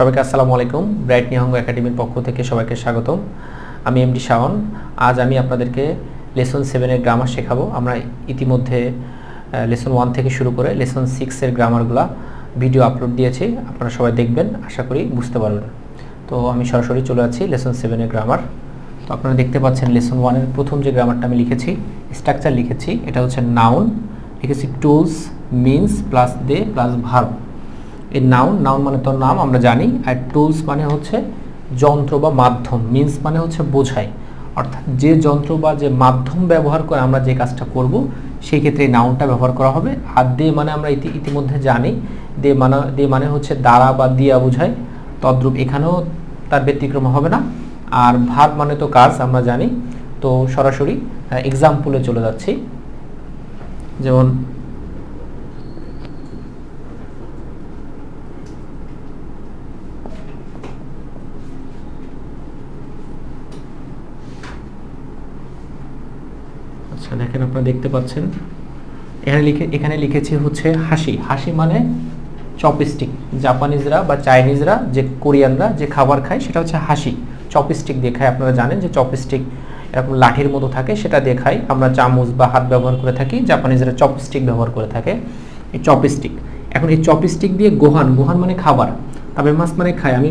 সবাইকে আসসালামু আলাইকুম। ব্রাইট নিহঙ্গ একাডেমির পক্ষ থেকে সবাইকে স্বাগতম। আমি এমডি শাওন। আজ আমি আপনাদেরকে লেসন 7 এর গ্রামার শেখাবো। আমরা ইতিমধ্যে লেসন 1 থেকে শুরু করে লেসন 6 এর গ্রামারগুলো ভিডিও আপলোড দিয়েছি, আপনারা সবাই দেখবেন, আশা করি বুঝতে পারবেন। তো আমি সরাসরি চলে যাচ্ছি লেসন 7 এর গ্রামার। তো আপনারা দেখতে পাচ্ছেন লেসন 1 এর প্রথম যে গ্রামারটা আমি লিখেছি, স্ট্রাকচার লিখেছি, এটা হচ্ছে নাউন, লিখেছি টুলস মিনস প্লাস দে প্লাস ভার্ব। এই নাউন মানে তো নাম আমরা জানি, আর টুলস মানে হচ্ছে যন্ত্র বা মাধ্যম, মিনস মানে হচ্ছে বোঝায়, অর্থাৎ যে যন্ত্র বা যে মাধ্যম ব্যবহার করে আমরা যে কাজটা করব সেই ক্ষেত্রে এই নাউনটা ব্যবহার করা হবে। আর দে মানে আমরা ইতিমধ্যে জানি, দে মানে হচ্ছে দ্বারা বা দিয়া বোঝায়, তদ্রূপ এখানেও তার ব্যতিক্রম হবে না। আর ভার্ব মানে তো কাজ আমরা জানি। তো সরাসরি এক্সাম্পলে চলে যাচ্ছি। যেমন দেখেন, আপনারা দেখতে পাচ্ছেন এখানে লিখেছি হচ্ছে হাসি। হাসি মানে চপস্টিক। জাপানিজরা বা চাইনিজরা, যে কোরিয়ানরা যে খাবার খায় সেটা হচ্ছে হাসি, চপস্টিক দিয়ে খায়। আপনারা জানেন যে চপস্টিক এরকম লাঠির মতো থাকে, সেটা দিয়ে খাই। আমরা চামচ বা হাত ব্যবহার করে থাকি, জাপানিজরা চপস্টিক ব্যবহার করে থাকে, এই চপস্টিক। এখন এই চপস্টিক দিয়ে গোহান মানে খাবার, তাবে মাছ মানে খায়। আমি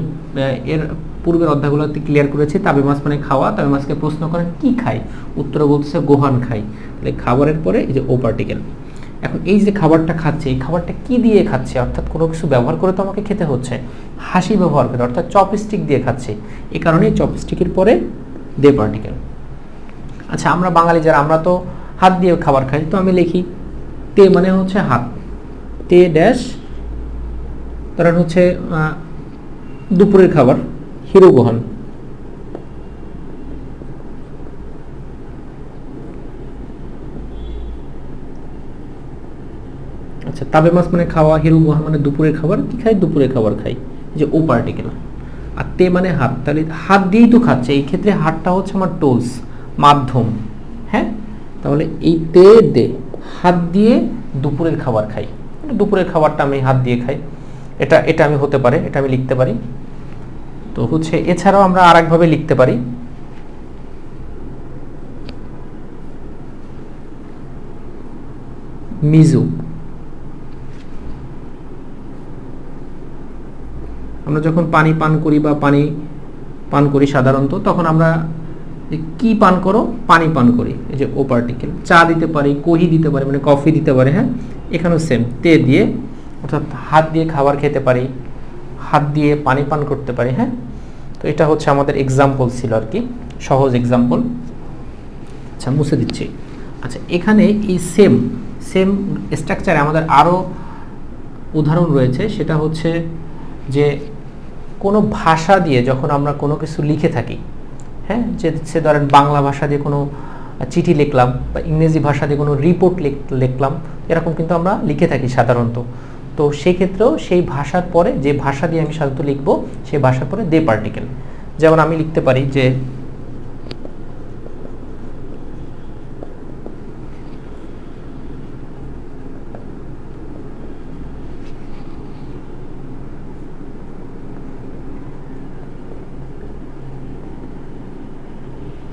এর পূর্বের অধ্যায়গুলোতে ক্লিয়ার করেছি, তাবে মাছ মানে খাওয়া। তাবে মাছকে প্রশ্ন করেন কি খাই, উত্তরে বলতেছে গোহান খাই। তাহলে খাবারের পরে এই যে ও পার্টিকেল। এখন এই যে খাবারটা খাচ্ছে, এই খাবারটা কি দিয়ে খাচ্ছে, অর্থাৎ কোনো কিছু ব্যবহার করে তো আমাকে খেতে হচ্ছে, হাসি ব্যবহার করে, অর্থাৎ চপস্টিক দিয়ে খাচ্ছে। এই কারণে চপস্টিকের পরে দে পার্টিকেল। আচ্ছা, আমরা বাঙালি যারা, আমরা তো হাত দিয়ে খাবার খাই, তো আমি লিখি তে মানে হচ্ছে হাত, তে ড্যাশ, তার হচ্ছে দুপুরের খাবার, হিরো গোহান। আচ্ছা, তাবে মাছ মানে খাওয়া, হিরো গোহান মানে দুপুরের খাবার। কি খাই? দুপুরের খাবার খাই, যে ও পার্টিকেল। আর তে মানে হাত, তাহলে হাত দিয়েই তো খাচ্ছে, এই ক্ষেত্রে হাতটা হচ্ছে আমার টুলস, মাধ্যম। হ্যাঁ, তাহলে এই তে দে, হাত দিয়ে দুপুরের খাবার খাই, দুপুরের খাবারটা আমি হাত দিয়ে খাই, এটা আমি হতে পারে, এটা আমি লিখতে পারি। তো হচ্ছে এছাড়াও আমরা আরেকভাবে লিখতে পারি, মিজু। আমরা যখন পানি পান করি বা পানি পান করি সাধারণত, তখন আমরা কি পান করো? পানি পান করি, এই যে ও পার্টিকেল। চা দিতে পারি, কহি দিতে পারি, মানে কফি দিতে পারি। হ্যাঁ, এখানেও সেম, তে দিয়ে, অর্থাৎ হাত দিয়ে খাবার খেতে পারি, হাত দিয়ে পানি পান করতে পারি। হ্যাঁ, তো এটা হচ্ছে আমাদের এক্সাম্পল ছিল আর কি, সহজ এক্সাম্পল। আচ্ছা, মুছে দিচ্ছি। আচ্ছা, এখানে এই সেম স্ট্রাকচারে আমাদের আরও উদাহরণ রয়েছে। সেটা হচ্ছে যে কোনো ভাষা দিয়ে যখন আমরা কোনো কিছু লিখে থাকি, হ্যাঁ, যে ধরেন বাংলা ভাষা দিয়ে কোনো চিঠি লিখলাম বা ইংরেজি ভাষা দিয়ে কোনো রিপোর্ট লিখলাম, এরকম কিন্তু আমরা লিখে থাকি সাধারণত। তো সেই ক্ষেত্রেও সেই ভাষার পরে, যে ভাষা দিয়ে আমি সাধারণত লিখবো, সেই ভাষার পরে দে পার্টিকেল। যেমন আমি লিখতে পারি যে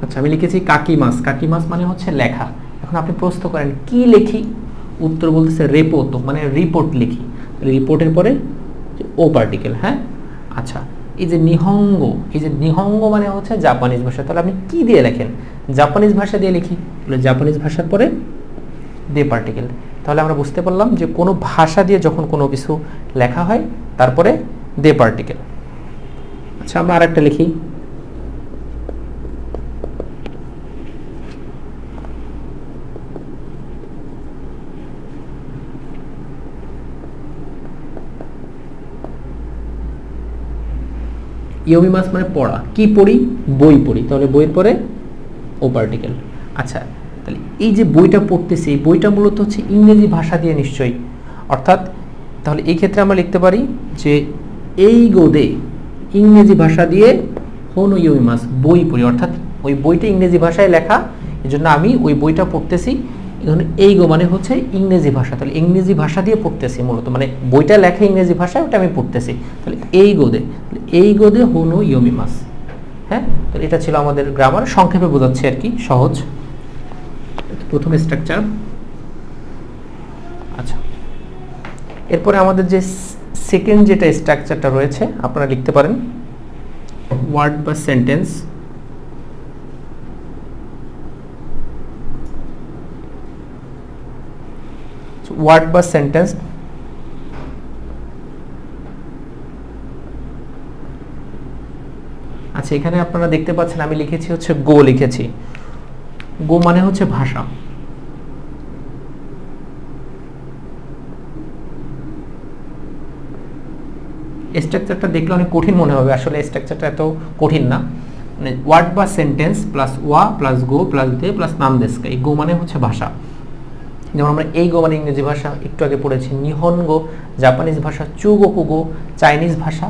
আচ্ছা, আমি লিখেছি কাকি মাছ। কাকি মাছ মানে হচ্ছে লেখা। এখন আপনি প্রশ্ন করেন কি লিখি, উত্তর বলতেছে রেপোর্ট, মানে রিপোর্ট লিখি। রিপোর্টের পরে ও পার্টিকেল। হ্যাঁ, আচ্ছা, এই যে নিহঙ্গ, এই যে নিহঙ্গ মানে হচ্ছে জাপানিজ ভাষা। তাহলে আপনি কি দিয়ে লেখেন? জাপানিজ ভাষা দিয়ে লিখি, তাহলে জাপানিজ ভাষার পরে দে পার্টিকেল। তাহলে আমরা বুঝতে পারলাম যে কোনো ভাষা দিয়ে যখন কোনো কিছু লেখা হয়, তারপরে দে পার্টিকেল। আচ্ছা, আমরা আরেকটা লিখি, ইয়মি মাস মানে পড়া। কি পড়ি? বই পড়ি, তাহলে বইয়ের পরে ও পার্টিকেল। আচ্ছা, তাহলে এই যে বইটা পড়তেছি, এই বইটা মূলত হচ্ছে ইংরেজি ভাষা দিয়ে নিশ্চয়ই, অর্থাৎ তাহলে এই ক্ষেত্রে আমরা লিখতে পারি যে এই গোদে, ইংরেজি ভাষা দিয়ে হনো ইয়মি মাস, বই পড়ি, অর্থাৎ ওই বইটা ইংরেজি ভাষায় লেখা, এই জন্য আমি ওই বইটা পড়তেছি ধরুন এইগো মানে হচ্ছে ইংরেজি ভাষা, তাহলে ইংরেজি ভাষা দিয়ে পড়তেছি মূলত, মানে বইটা লেখা ইংরেজি ভাষায়, ওটা আমি পড়তেছি, তাহলে এইগো দে হোনো ইয়োমিমাস। হ্যাঁ, তো এটা ছিল আমাদের গ্রামার, সংক্ষেপে বোঝাচ্ছি আর কি, সহজ। প্রথম স্ট্রাকচার। আচ্ছা, এরপরে আমাদের যে সেকেন্ড যেটা স্ট্রাকচারটা রয়েছে, আপনারা লিখতে পারেন ওয়ার্ড বা সেন্টেন্স। ওয়ার্ড বা সেন্টেন্স, আচ্ছা এখানে আপনারা দেখতে পাচ্ছেন আমি লিখেছি হচ্ছে গো, লিখেছি গো মানে হচ্ছে ভাষা। স্ট্রাকচারটা দেখলে অনেক কঠিন মনে হবে, আসলে স্ট্রাকচারটা এত কঠিন না। মানে ওয়ার্ড বা সেন্টেন্স প্লাস ওয়া প্লাস গো প্লাস দে প্লাস নামদেস্কা, এই গো মানে হচ্ছে ভাষা। যেমন আমরা এই গো মানে ইংরেজি ভাষা একটু আগে পড়েছি, নিহনগো জাপানিজ ভাষা, চুগোকুগো চাইনিজ ভাষা।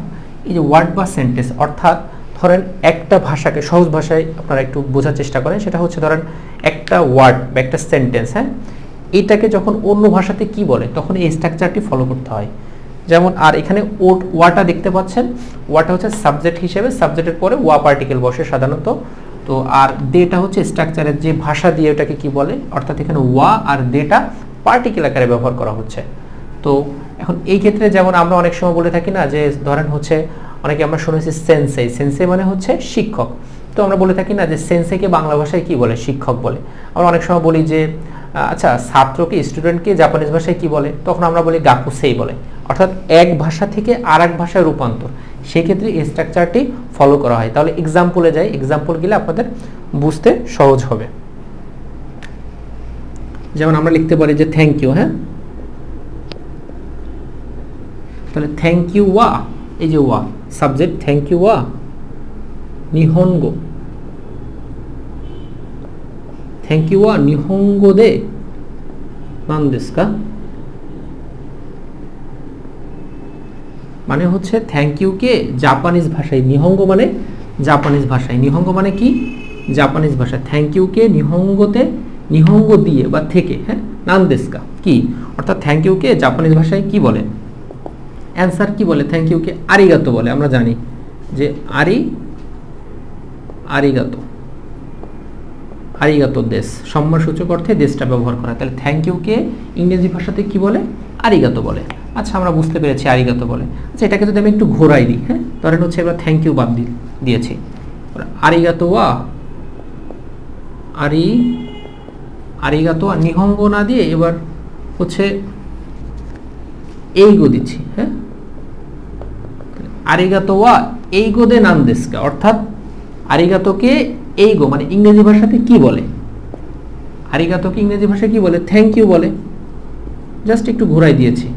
এই যে ওয়ার্ড বা সেন্টেন্স, অর্থাৎ ধরেন একটা ভাষাকে সহজ ভাষায় আপনারা একটু বোঝার চেষ্টা করেন, সেটা হচ্ছে ধরেন একটা ওয়ার্ড বা একটা সেন্টেন্স, হ্যাঁ, এটাকে যখন অন্য ভাষাতে কি বলে তখন এই স্ট্রাকচারটি ফলো করতে হয়। যেমন আর এখানে ওয়াটা দেখতে পাচ্ছেন, ওয়াটা হচ্ছে সাবজেক্ট হিসেবে, সাবজেক্টের পরে ওয়া পার্টিকেল বসে সাধারণত। তো আর দেটা হচ্ছে স্ট্রাকচারের যে ভাষা দিয়ে ওটাকে কি বলে, অর্থাৎ এখানে ওয়া আর দেটা পার্টিকেল আকারে ব্যবহার করা হচ্ছে। তো এখন এই ক্ষেত্রে যেমন আমরা অনেক সময় বলে থাকি না যে ধরেন হচ্ছে অনেকে আমরা শুনেছি সেন্সেই, সেন্সেই মানে হচ্ছে শিক্ষক। তো আমরা বলে থাকি না যে সেন্সেইকে বাংলা ভাষায় কি বলে, শিক্ষক বলে। আমরা অনেক সময় বলি যে আচ্ছা ছাত্রকে স্টুডেন্টকে জাপানিজ ভাষায় কি বলে, তখন আমরা বলি গাকুসেই বলে, অর্থাৎ এক ভাষা থেকে আর এক ভাষায় রূপান্তর। সেই ক্ষেত্রে এই স্ট্রাকচারটি ফলো করা হয়। তাহলে এক্সাম্পলে যাই, এক্সাম্পল গেলে আপনাদের বুঝতে সহজ হবে। যেমন আমরা লিখতে পারি যে থ্যাংক ইউ, হ্যাঁ, তাহলে থ্যাংক ইউ ওয়া, এই যে ওয়া সাবজেক্ট, থ্যাংক ইউ ওয়া নিহনগো, থ্যাংক ইউ ওয়া নিহনগো দে নানদেস্কা, মানে হচ্ছে থ্যাংক ইউ কে জাপানিজ ভাষায়, নিহঙ্গো মানে জাপানিজ ভাষায়, নিহঙ্গো মানে কি জাপানিজ ভাষা, থ্যাংক ইউ কে নিহঙ্গোতে, নিহঙ্গো দিয়ে বা থেকে, হ্যাঁ, নানদেস্কা কি, অর্থাৎ থ্যাংক ইউ কে জাপানিজ ভাষায় কি বলে, অ্যান্সার কি বলে, থ্যাংক ইউ কে আরিগাতো বলে। আমরা জানি যে আরিগাতো, আরিগাতো দেশ, সম্মানসূচক অর্থে দেশটা ব্যবহার করা। তাহলে থ্যাংক ইউ কে ইংরেজি ভাষাতে কি বলে, আরিগাতো বলে। আচ্ছা আমরা বুঝতে পেরেছি আরিগাতো বলে। আচ্ছা এটাকে যদি আমি একটু ঘোরাই দিই, হ্যাঁ, ধরেন হচ্ছে এবার থ্যাংক ইউ বাদ দিয়েছি, আরিগাতো ওয়া আরিগাতো নিহঙ্গো না দিয়ে এবার হচ্ছে এইগো দিচ্ছি, হ্যাঁ, আরিগাতো ওয়া এইগো দে নানদেস্কা, অর্থাৎ আরিগাতোকে এইগো মানে ইংরেজি ভাষাতে কি বলে, আরিগাতোকে ইংরেজি ভাষায় কি বলে, থ্যাংক ইউ বলে। জাস্ট একটু ঘোরাই দিয়েছি,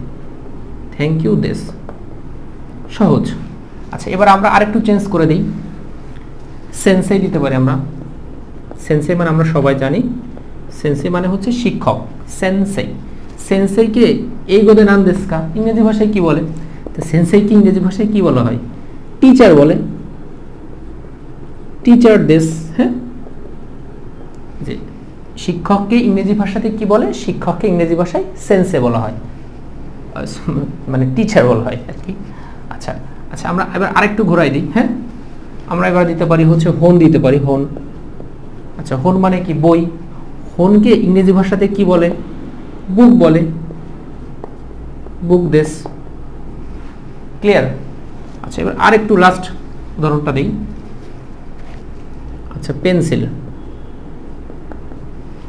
থ্যাংক ইউ দেশ, সহজ। আচ্ছা এবার আমরা আরেকটু চেঞ্জ করে দিই, সেন্সেই দিতে পারি আমরা। সেন্সেই মানে আমরা সবাই জানি, সেন্সেই মানে হচ্ছে শিক্ষক, সেন্সেই, সেন্সেইকে এইগো দে নানদেস্কা ইংরেজি ভাষায় কি বলে, তো সেন্সেইকে ইংরেজি ভাষায় কি বলা হয়, টিচার বলে, টিচার দেশ, হ্যাঁ, যে শিক্ষককে ইংরেজি ভাষাতে কি বলে, শিক্ষককে ইংরেজি ভাষায় সেন্সে বলা হয়, মানে টিচার বলা হয় আর কি। আচ্ছা আচ্ছা আমরা এবার আরেকটু ঘোরাই দিই, হ্যাঁ, আমরা এবার দিতে পারি হচ্ছে হোন দিতে পারি, হোন। আচ্ছা হোন মানে কি, বই, হোনকে ইংরেজি ভাষাতে কি বলে, বুক বলে, বুক দেশ, ক্লিয়ার। আচ্ছা এবার আরেকটু লাস্ট উদাহরণটা দিই। আচ্ছা পেন্সিল,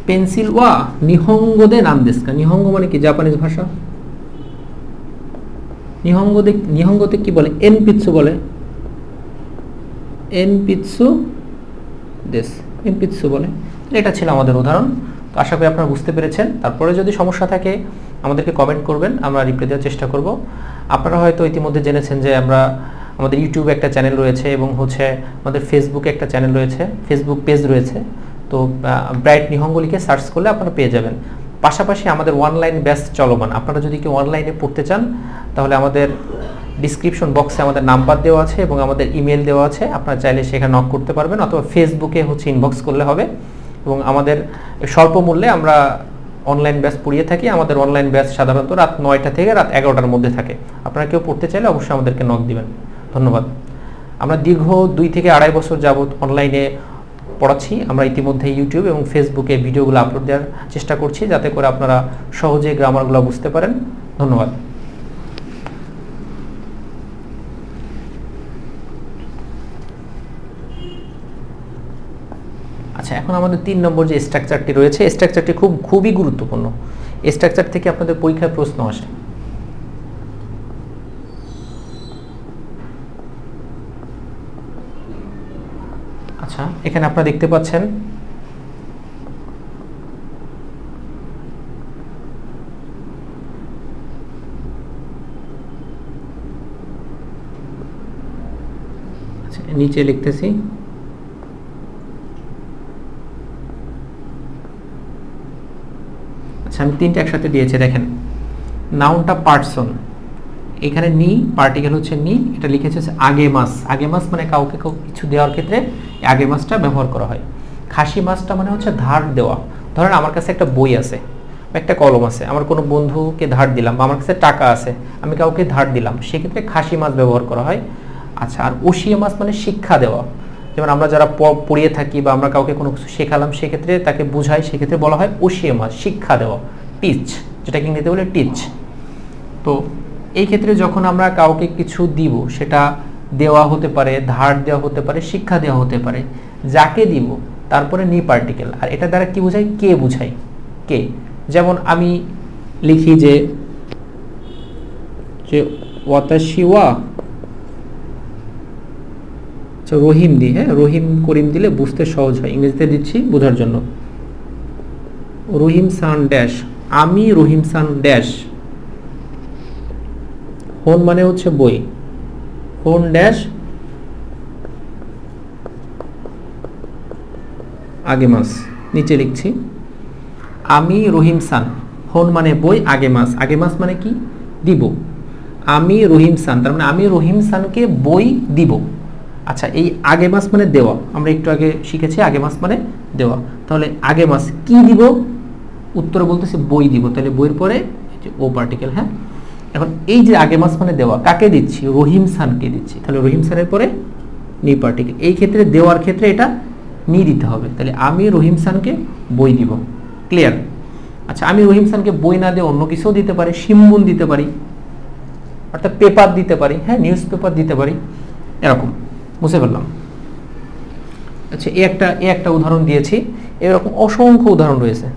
পেন্সিল ওয়া নিহঙ্গো দে নানদেস্কা, নিহঙ্গো মানে কি জাপানিজ ভাষা, নিহঙ্গোতে কি বলে, এনপিৎসু বলে, এনপিৎসু দেশ, এনপিৎসু বলে। এটা ছিল আমাদের উদাহরণ। তো আশা করি আপনারা বুঝতে পেরেছেন। তারপরে যদি সমস্যা থাকে আমাদেরকে কমেন্ট করবেন, আমরা রিপ্লাই দেওয়ার চেষ্টা করব। আপনারা হয়তো ইতিমধ্যে জেনেছেন যে আমাদের ইউটিউবে একটা চ্যানেল রয়েছে এবং হচ্ছে আমাদের ফেসবুকে একটা চ্যানেল রয়েছে, ফেসবুক পেজ রয়েছে। তো ব্রাইট নিহঙ্গো লিখে সার্চ করলে আপনারা পেয়ে যাবেন। পাশাপাশি আমাদের অনলাইন ব্যাচ চলমান, আপনারা যদি কেউ অনলাইনে পড়তে চান তাহলে আমাদের ডিসক্রিপশন বক্সে আমাদের নাম্বার দেওয়া আছে এবং আমাদের ইমেল দেওয়া আছে, আপনারা চাইলে সেখানে নক করতে পারবেন, অথবা ফেসবুকে হচ্ছে ইনবক্স করলে হবে। এবং আমাদের স্বল্প মূল্যে আমরা অনলাইন ব্যাচ পড়িয়ে থাকি। আমাদের অনলাইন ব্যাচ সাধারণত রাত 9টা থেকে রাত 11টার মধ্যে থাকে। আপনারা কেউ পড়তে চাইলে অবশ্যই আমাদেরকে নক দিবেন। ধন্যবাদ। আমরা দীর্ঘ 2 থেকে 2.5 বছর যাবত অনলাইনে পড়াচ্ছি। আমরা ইতিমধ্যে ইউটিউব এবং ফেসবুকে ভিডিওগুলো আপলোড দেওয়ার চেষ্টা করছি, যাতে করে আপনারা সহজে গ্রামারগুলো বুঝতে পারেন। ধন্যবাদ। আচ্ছা, এখন আমাদের 3 নম্বর যে স্ট্রাকচারটি রয়েছে, স্ট্রাকচারটি খুবই গুরুত্বপূর্ণ। স্ট্রাকচার থেকে আপনাদের পরীক্ষায় প্রশ্ন আসে। আচ্ছা, এখানে আপনারা দেখতে পাচ্ছেন আচ্ছা, নিচে লিখতেছি আমি 3টা একসাথে দিয়েছি। দেখেন, নাউনটা পার্সন, এখানে নি পার্টিকেল হচ্ছে নি, এটা লিখেছে আগে মাস। আগে মাস মানে কাউকে কিছু দেওয়ার ক্ষেত্রে আগে মাসটা ব্যবহার করা হয়। খাসি মাসটা মানে হচ্ছে ধার দেওয়া। ধরেন আমার কাছে একটা বই আছে বা একটা কলম আছে, আমার কোনো বন্ধুকে ধার দিলাম, বা আমার কাছে টাকা আছে, আমি কাউকে ধার দিলাম, সেক্ষেত্রে খাসি মাস ব্যবহার করা হয়। আচ্ছা, আর ওসিয়ে মাস মানে শিক্ষা দেওয়া। যেমন আমরা যারা পড়িয়ে থাকি বা আমরা কাউকে কোনো কিছু শেখালাম, সেক্ষেত্রে তাকে বুঝাই, সেক্ষেত্রে বলা হয় ওসিয়ে মাস, শিক্ষা দেওয়া, টিচ, যেটাকে ইংরেজিতে বলে টিচ। তো এই ক্ষেত্রে যখন আমরা কাউকে কিছু দিব, সেটা দেওয়া হতে পারে, ধার দেওয়া হতে পারে, শিক্ষা দেওয়া হতে পারে। যাকে দিব তারপরে নি পার্টিকেল, আর এটা দ্বারা কি বোঝাই? কে বুঝাই, কে। যেমন আমি লিখি যে ওয়াতাশিওয়া রহিম দি, হ্যাঁ, রহিম করিম দিলে বুঝতে সহজ হয়, ইংরেজিতে দিচ্ছি বোঝার জন্য। রহিম সান ড্যাশ, আমি রহিম সান ড্যাশ। হোন মানে হচ্ছে বই, হোন ড্যাশ আগে মাস, নিচে লিখছি আমি রহিম সান, হোন মানে বই, আগে মাস, আগে মাস মানে কি? দিব। আমি রহিম সান, তার মানে আমি রহিম সানকে বই দিব। আচ্ছা, এই আগে মাস মানে দেওয়া, আমরা একটু আগে শিখেছি আগে মাস মানে দেওয়া। তাহলে আগে মাস কি দিব? উত্তরে বলতেছি বই দিব, তাহলে বইয়ের পরে ও পার্টিকেল। হ্যাঁ, এখন এই যে আগে মাস মানে দেওয়া, কাকে দিচ্ছি? রহিম সানকে দিচ্ছি, তাহলে রহিম সানের পরে নি পার্টিকেল। এই ক্ষেত্রে দেওয়ার ক্ষেত্রে এটা নি দিতে হবে, তাহলে আমি রহিম সানকে বই দিব। ক্লিয়ার? আচ্ছা, আমি রহিম সানকে বই না দিয়ে অন্য কিছুও দিতে পারি, সিম্বুন দিতে পারি, অর্থাৎ পেপার দিতে পারি, হ্যাঁ, নিউজ পেপার দিতে পারি, এরকম। বুঝতে পারলাম? আচ্ছা, এই একটা উদাহরণ দিয়েছি, এরকম অসংখ্য উদাহরণ রয়েছে।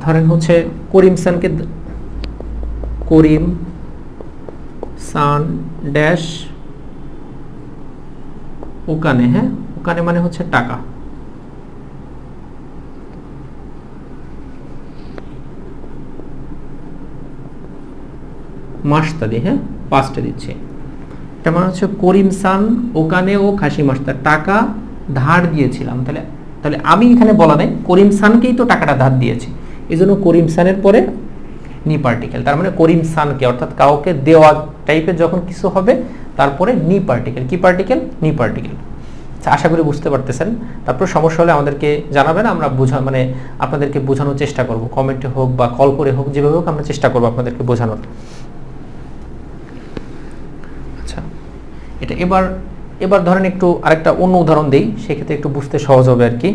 ধরেন হচ্ছে করিম সানকে, করিম সান ড্যাশ ওকানে, হ্যাঁ, ওকানে মানে হচ্ছে টাকা। মাসটা দিই, হ্যাঁ, পাঁচটা দিচ্ছে। এটা মানে হচ্ছে করিম সান ওকানে ও খাসি মাস্টার, টাকা ধার দিয়েছিলাম। তাহলে আমি এখানে বলা নেই, করিম সানকেই তো টাকাটা ধার দিয়েছি, এই জন্য করিম সানের পরে নি পার্টিকেল। তার মানে করিম সানকে, অর্থাৎ কাউকে দেওয়া টাইপের যখন কিছু হবে, তারপরে নি পার্টিকেল। কি পার্টিকেল? নি পার্টিকেল। আচ্ছা, আশা করি বুঝতে পারতেছেন। তারপর সমস্যা হলে আমাদেরকে জানাবেন, আমরা মানে আপনাদেরকে বোঝানোর চেষ্টা করব, কমেন্টে হোক বা কল করে হোক, যেভাবে হোক আমরা চেষ্টা করবো আপনাদেরকে বোঝানোর। আচ্ছা, এটা এবার ধরেন একটু আরেকটা অন্য উদাহরণ দেই, সেক্ষেত্রে একটু বুঝতে সহজ হবে আর কি।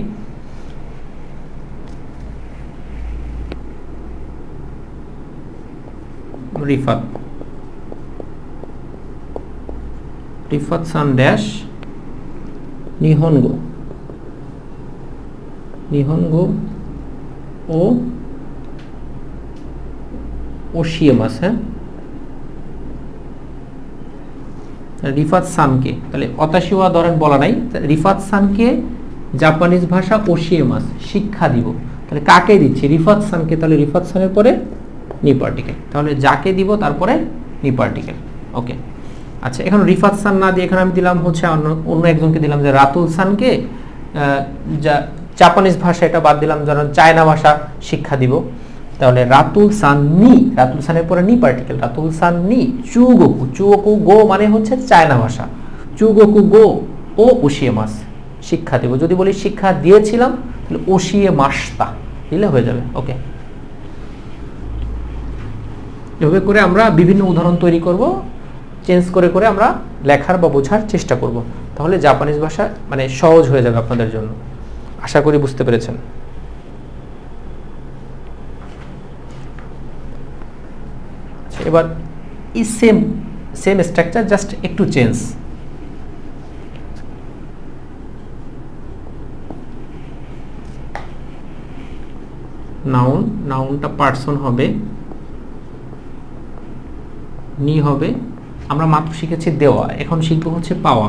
রিফাত সান ড্যাশ নিহনগো ও ওশিয়ামাস, হ্যাঁ, রিফাত সানকে, তাহলে অতাশিওয়া ধরেন বলা নাই, রিফাত সানকে জাপানিজ ভাষা ওশিয়ামাস, শিক্ষা দিব। তাহলে কাকে দিচ্ছি? রিফাত সানকে, তাহলে রিফাত সানের পরে নি পার্টিকেল, তাহলে যাকে দিব তারপরে নি পার্টিকেল। ওকে। আচ্ছা, এখন রিফাত সান না দিয়ে এখানে আমি দিলাম হচ্ছে অন্য একজনকে দিলাম, যে রাতুল সানকে জাপানিজ ভাষা, এটা বাদ দিলাম, যেন চায়না ভাষা শিক্ষা দিব। তাহলে রাতুল সান নি, রাতুল সানের পরে নি পার্টিকেল, রাতুল সান নি চুগোকু গো মানে হচ্ছে চায়না ভাষা, চুগোকু গো ও ওশিয়ে মাস, শিক্ষা দেব। যদি বলি শিক্ষা দিয়েছিলাম, তাহলে ওশিয়ে মাসতা, দিলে হয়ে যাবে। ওকে, এভাবে করে আমরা বিভিন্ন উদাহরণ তৈরি করব, চেঞ্জ করে করে আমরা লেখার বা বোঝার চেষ্টা করব, তাহলে জাপানিজ ভাষা মানে সহজ হয়ে যাবে আপনাদের জন্য। আশা করি বুঝতে পেরেছেন। আচ্ছা, এবার এই সেম স্ট্রাকচার, জাস্ট একটু চেঞ্জ। নাউনটা পার্সন হবে, নি হবে। আমরা মাত্র শিখেছি দেওয়া, এখন শিখবো হচ্ছে পাওয়া।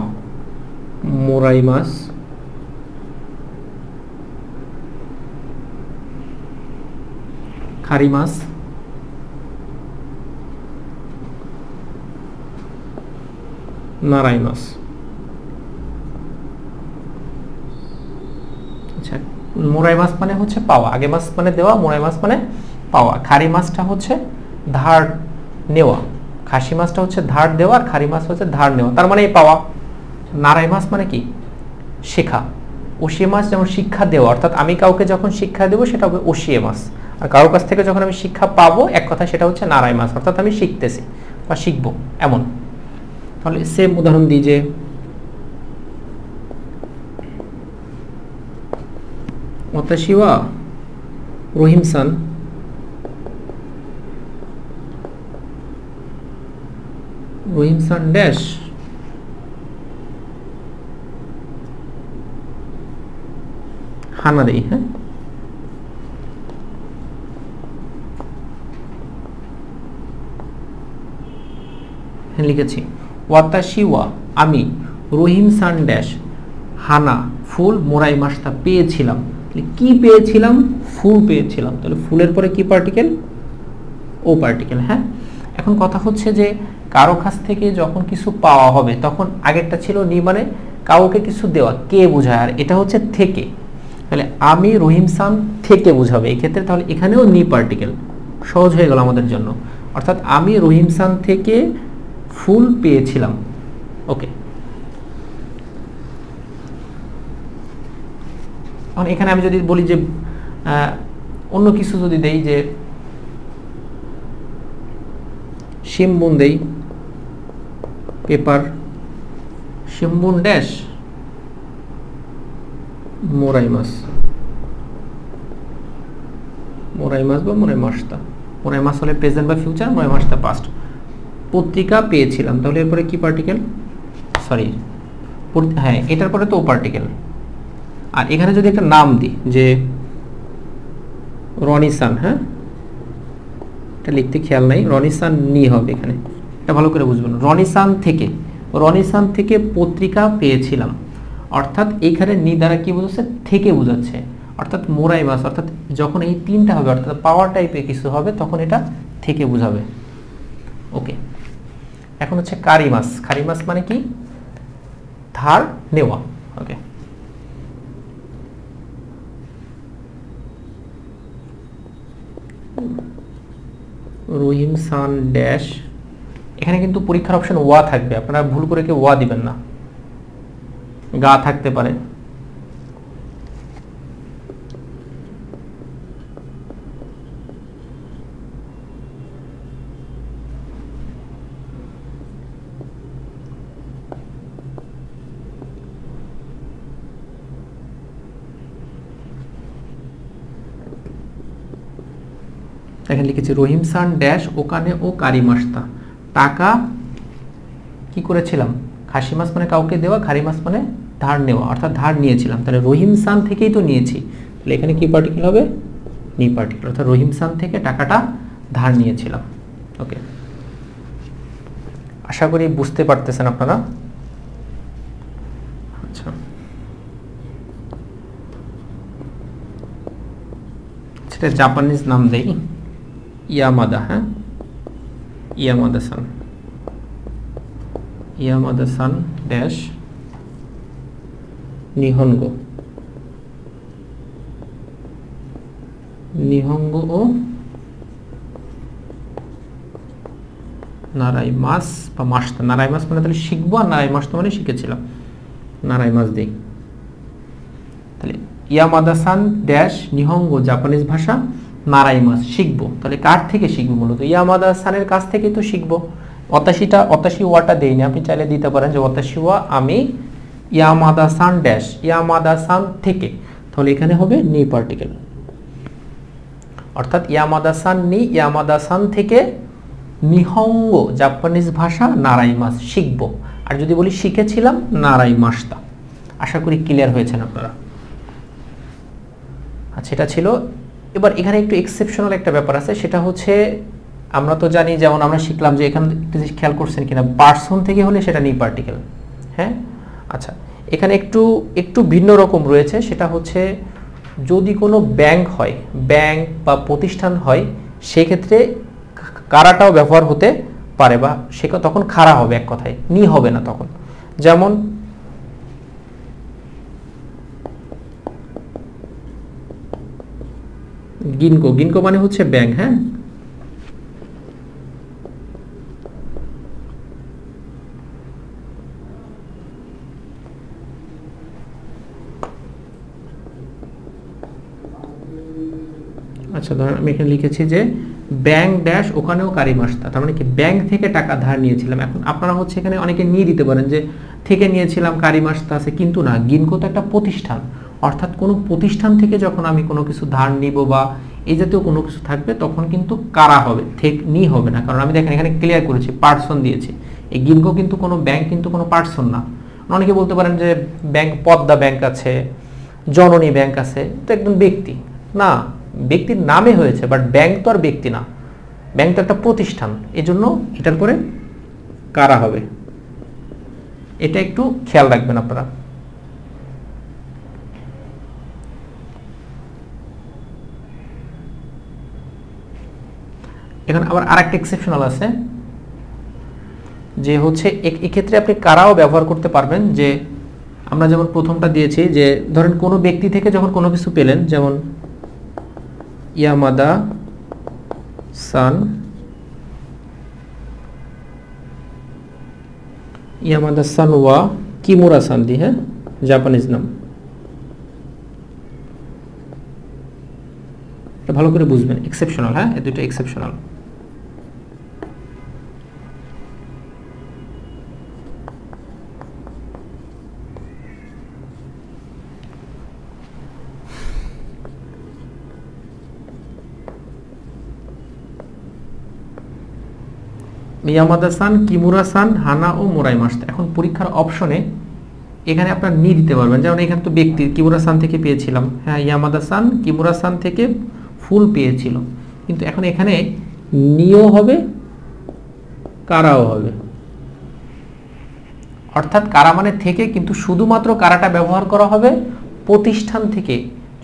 মোরাইমাস, খারিমাস, নারাইমাস। আচ্ছা, মোরাইমাস মানে হচ্ছে পাওয়া, আগে মাস মানে দেওয়া, মোরাইমাস মানে পাওয়া। খারি মাছটা হচ্ছে ধার নেওয়া, খাসি মাছটা হচ্ছে ধার দেওয়া, আর খারি মাছ হচ্ছে ধার নেওয়া, তার মানে এই পাওয়া। নারাই মাছ মানে কি? শেখা। ওশিয়ে মাছ যেমন শিক্ষা দেওয়া, অর্থাৎ আমি কাউকে যখন শিক্ষা দেবো সেটা হবে ওশিয়ে মাছ, আর কারোর কাছ থেকে যখন আমি শিক্ষা পাবো এক কথা সেটা হচ্ছে নারাই মাছ, অর্থাৎ আমি শিখতেছি বা শিখবো এমন। তাহলে সেম উদাহরণ দিই যে ওয়াতাশি ওয়া রহিম-সান ড্যাশ হানা দেই। হ্যাঁ, লিখেছি ওয়াতাশি ওয়া আমি, রহিম-সান ড্যাশ হানা ফুল, মোরাই মাসটা পেয়েছিলাম। কি পেয়েছিলাম? ফুল পেয়েছিলাম। তাহলে ফুলের পরে কি পার্টিকেল? ও পার্টিকেল। হ্যাঁ, এখন কথা হচ্ছে যে কারো কাছ থেকে যখন কিছু পাওয়া হবে তখন আগেরটা ছিল নি মানে কাউকে কিছু দেওয়া, কে বোঝায়, আর এটা হচ্ছে থেকে। তাহলে আমি রহিম-সান থেকে বোঝাবে এই ক্ষেত্রে, তাহলে এখানেও নি পার্টিকেল। সহজ হয়ে গেল আমাদের জন্য, অর্থাৎ আমি রহিম-সান থেকে ফুল পেয়েছিলাম। ওকে, এখন এখানে আমি যদি বলি যে অন্য কিছু যদি দেই, যে শিমবুন দেই, পেপার, শিমবুন ড্যাশ মোরাইমাস, মোরাইমাস বা মোরাইমাসটা, মোরাইমাস হলে প্রেজেন্ট বা ফিউচার, মোরাইমাসটা পাস্ট। পত্রিকা পেয়েছিলাম, তাহলে এরপরে কি পার্টিকেল? সরি, হ্যাঁ এটার পরে তো ও পার্টিকেল। আর এখানে যদি একটা নাম দিই যে রনিসান, হ্যাঁ এটা লিখতে খেয়াল নাই, রনিসান নি হবে এখানে, এটা ভালো করে বুঝবেন। রনিসান থেকে পত্রিকা পেয়েছিলাম, অর্থাৎ এইখানে নি দ্বারা কি বোঝাচ্ছে? থেকে বোঝাচ্ছে, অর্থাৎ মোরাইমাস, অর্থাৎ যখন এই তিনটা হবে অর্থাৎ পাওয়ার টাইপের কিছু হবে তখন এটা থেকে বোঝাবে। ওকে, এখন হচ্ছে কারিমাস। কারিমাস মানে কি? ধার নেওয়া। ওকে, রহিম-সান ড্যাশ, এখানে কিন্তু পরীক্ষার অপশন ওয়া থাকবে, আপনারা ভুল করে কেউ ওয়া দিবেন না, গা থাকতে পারে। এখানে লিখেছি রহিম-সান ড্যাশ ওখানে ও কারিমাসতা টাকা কি করেছিলাম? খাসি মাছ মানে কাউকে দেওয়া, খারি মাছ মানে ধার নেওয়া, অর্থাৎ ধার নিয়েছিলাম। তাহলে রহিম-সান থেকেই তো নিয়েছি, তাহলে এখানে কি পার্টিকেল হবে? নি পার্টিকেল, অর্থাৎ রহিম-সান থেকে টাকাটা ধার নিয়েছিলাম। ওকে, আশা করি বুঝতে পারতেছেন আপনারা। আচ্ছা, সেটা জাপানিজ নাম দেই, ইয়ামাদা। হ্যাঁ, ইয়ামাদা-সান ড্যাশ নিহঙ্গো ও নারাই মাস বা মাসটা। নারাই মাস মানে তাহলে শিখবো, আর নারাই মাস তো মানে শিখেছিলাম, নারাই মাস দেই। তাহলে ইয়ামাদা-সান ড্যাশ নিহঙ্গো জাপানিজ ভাষা নারাইমাস শিখবো। তাহলে কার থেকে শিখবো? মূলত ইয়ামাদা-সানের কাছ থেকে তো শিখবো। অতাশি ওয়াটা দেইনি, আপনি চাইলে দিতে পারেন যে অতাশি ওয়া আমি ইয়ামাদা-সান ড্যাশ ইয়ামাদা-সান থেকে, তাহলে এখানে হবে নি পার্টিকেল, অর্থাৎ ইয়ামাদা-সান নি ইয়ামাদা-সান থেকে নিহঙ্গো জাপানিজ ভাষা নারাইমাস শিখবো। আর যদি বলি শিখেছিলাম নারাইমাসতা। আশা করি ক্লিয়ার হয়েছেন আপনারা। আচ্ছা, এটা ছিল। এবার এখানে একটু এক্সেপশনাল একটা ব্যাপার আছে, সেটা হচ্ছে আমরা তো জানি, যেমন আমরা শিখলাম যে এখানে একটু খেয়াল করছেন কিনা, পার্সন থেকে হলে সেটা নি পার্টিকেল। হ্যাঁ, আচ্ছা, এখানে একটু ভিন্ন রকম রয়েছে, সেটা হচ্ছে যদি কোনো ব্যাংক হয়, ব্যাংক বা প্রতিষ্ঠান হয়, সেক্ষেত্রে কারাটাও ব্যবহার হতে পারে, বা সে তখন খাড়া হবে, এক কথায় নি হবে না তখন। যেমন গিনকো, গিনকো মানে হচ্ছে ব্যাংক। হ্যাঁ, আচ্ছা, ধরেন আমি এখানে লিখেছি যে ব্যাংক ড্যাশ, ওখানেও কারিমাসতা, তার মানে কি ব্যাংক থেকে টাকা ধার নিয়েছিলাম। এখন আপনারা হচ্ছে এখানে অনেকে নিয়ে দিতে পারেন যে থেকে নিয়েছিলাম, কারিমাসতা আছে, কিন্তু না, গিনকো তো একটা প্রতিষ্ঠান, অর্থাৎ কোনো প্রতিষ্ঠান থেকে যখন আমি কোনো কিছু ধার নিব বা এই জাতীয় কোনো কিছু থাকবে, তখন কিন্তু কারা হবে, নি হবে না। কারণ আমি দেখেন এখানে ক্লিয়ার করেছি, পার্সন দিয়েছি। এই গিনকো কিন্তু কোনো ব্যাংক, কিন্তু কোনো পার্সন না। অনেকে বলতে পারেন যে ব্যাংক, পদ্মা ব্যাংক আছে, জননী ব্যাংক আছে, তো একদম ব্যক্তি না, ব্যক্তির নামে হয়েছে, বাট ব্যাংক তো আর ব্যক্তি না, ব্যাংক তো একটা প্রতিষ্ঠান, এজন্য এটার পরে কারা হবে, এটা একটু খেয়াল রাখবেন আপনারা। এখানে আবার আরেকটা এক্সেপশনাল আছে, যে হচ্ছে এক্ষেত্রে আপনি কারাও ব্যবহার করতে পারবেন। যে আমরা যেমন প্রথমটা দিয়েছি, যে ধরেন কোনো ব্যক্তি থেকে যখন কোনো কিছু পেলেন, যেমন ইয়ামাদা-সান, ইয়ামাদা-সান ওয়া কিমুরা-সান দি, হ্যাঁ, জাপানিজ নাম, এটা ভালো করে বুঝবেন, এক্সেপশনাল। হ্যাঁ, এই দুটো এক্সেপশনাল। ইয়ামাদা-সান, কিমুরা-সান, হানা ও মোরাইমাসতা। এখন পরীক্ষার অপশনে এখানে আপনার নি দিতে পারবেন, যেমন এখানে তো ব্যক্তি কিমুরা-সান থেকে পেয়েছিলাম, হ্যাঁ, ইয়ামাদা-সান কিমুরা-সান থেকে ফুল পেয়েছিল, কিন্তু এখন এখানে নিও হবে, কারাও হবে, অর্থাৎ কারা মানে থেকে, কিন্তু শুধুমাত্র কারাটা ব্যবহার করা হবে প্রতিষ্ঠান থেকে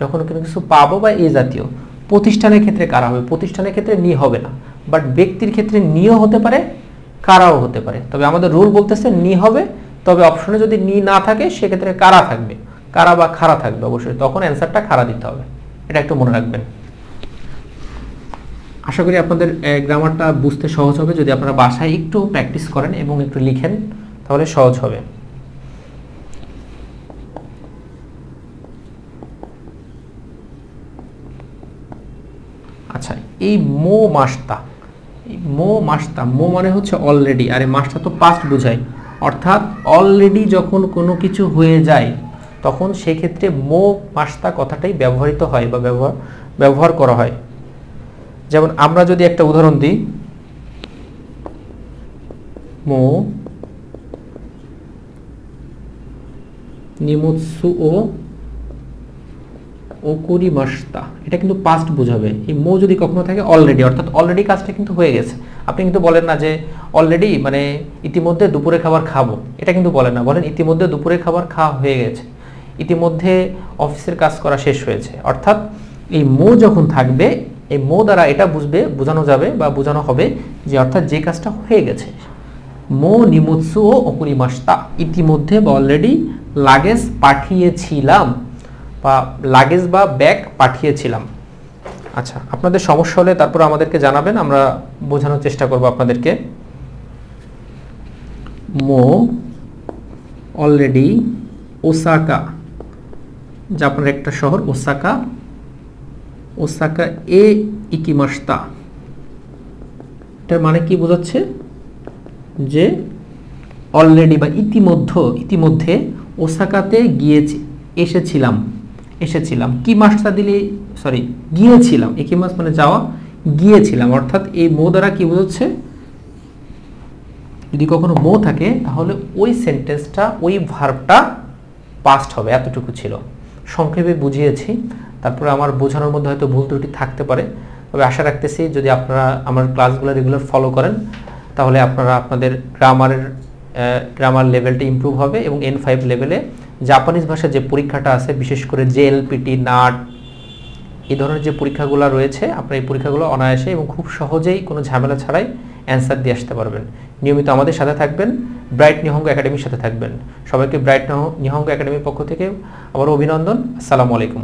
যখন কোনো কিছু পাবো বা এই জাতীয়। প্রতিষ্ঠানের ক্ষেত্রে কারা হবে, প্রতিষ্ঠানের ক্ষেত্রে নি হবে না, বাট ব্যক্তির ক্ষেত্রে নিও হতে পারে, কারাও হতে পারে। তবে আমাদের রুল বলতেছে নি হবে, তবে অপশনে যদি নি না থাকে সেক্ষেত্রে কারা থাকবে, কারা বা খাড়া থাকবে অবশ্যই, তখন অ্যান্সারটা খাড়া দিতে হবে, এটা একটু মনে রাখবেন। আশা করি আপনাদের গ্রামারটা বুঝতে সহজ হবে, যদি আপনারা বাসায় একটু প্র্যাকটিস করেন এবং একটু লিখেন, তাহলে সহজ হবে। আচ্ছা, এই মাসতা, মো মানে হচ্ছে অলরেডি, আর এই মাসটা তো পাস্ট বোঝায়, অর্থাৎ অলরেডি যখন কোনো কিছু হয়ে যায় তখন সেক্ষেত্রে মাসতা কথাটাই ব্যবহৃত হয় বা ব্যবহার করা হয়। যেমন আমরা যদি একটা উদাহরণ দিই, মো নিমুৎসু ও ওকুরিমাসতা, এটা কিন্তু পাস্ট বোঝাবে। এই মো যদি কখনো থাকে অলরেডি, অর্থাৎ অলরেডি কাজটা কিন্তু হয়ে গেছে। আপনি কিন্তু বলেন না যে অলরেডি মানে ইতিমধ্যে দুপুরে খাবার খাবো, এটা কিন্তু বলেন না, বলেন ইতিমধ্যে দুপুরে খাবার খাওয়া হয়ে গেছে, ইতিমধ্যে অফিসের কাজ করা শেষ হয়েছে। অর্থাৎ এই মো যখন থাকবে, এই মো দ্বারা এটা বোঝানো যাবে বা বোঝানো হবে যে অর্থাৎ যে কাজটা হয়ে গেছে। মো নিমুৎসু ও ওকুরিমাসতা, ইতিমধ্যে বা অলরেডি লাগেজ পাঠিয়েছিলাম, বা লাগেজ বা ব্যাগ পাঠিয়েছিলাম। আচ্ছা, আপনাদের সমস্যা হলে তারপর আমাদেরকে জানাবেন, আমরা বোঝানোর চেষ্টা করব আপনাদেরকে। মো অলরেডি ওসাকা জাপানের একটা শহর ওসাকা, ওসাকা এ ইকিমাশিতা। এটার মানে কি বোঝাচ্ছে? যে অলরেডি বা ইতিমধ্যে ওসাকাতে এসেছিলাম। কিমাশিতা দিলে সরি গিয়েছিলাম, ইকিমাস মানে যাওয়া, গিয়েছিলাম, অর্থাৎ এই মো দ্বারা কি বোঝাচ্ছে? যদি কখনো মো থাকে তাহলে ওই সেন্টেন্সটা, ওই ভার্বটা পাস্ট হবে, এতটুকু ছিল। সংক্ষেপে বুঝিয়েছি, তারপরে আমার বোঝানোর মধ্যে হয়তো ভুল ত্রুটি থাকতে পারে, তবে আশা রাখতেছি যদি আপনারা আমার ক্লাসগুলো রেগুলার ফলো করেন তাহলে আপনারা আপনাদের গ্রামার লেভেলটা ইমপ্রুভ হবে এবং N5 লেভেলে জাপানিজ ভাষার যে পরীক্ষাটা আছে, বিশেষ করে JLPT, NAT, এই ধরনের যে পরীক্ষাগুলো রয়েছে, আপনারা এই পরীক্ষাগুলো অনায়াসে এবং খুব সহজেই কোনো ঝামেলা ছাড়াই অ্যান্সার দিয়ে আসতে পারবেন। নিয়মিত আমাদের সাথে থাকবেন, ব্রাইট নিহঙ্গ একাডেমির সাথে থাকবেন। সবাইকে ব্রাইট নিহঙ্গ একাডেমির পক্ষ থেকে আবারও অভিনন্দন। আসসালামু আলাইকুম।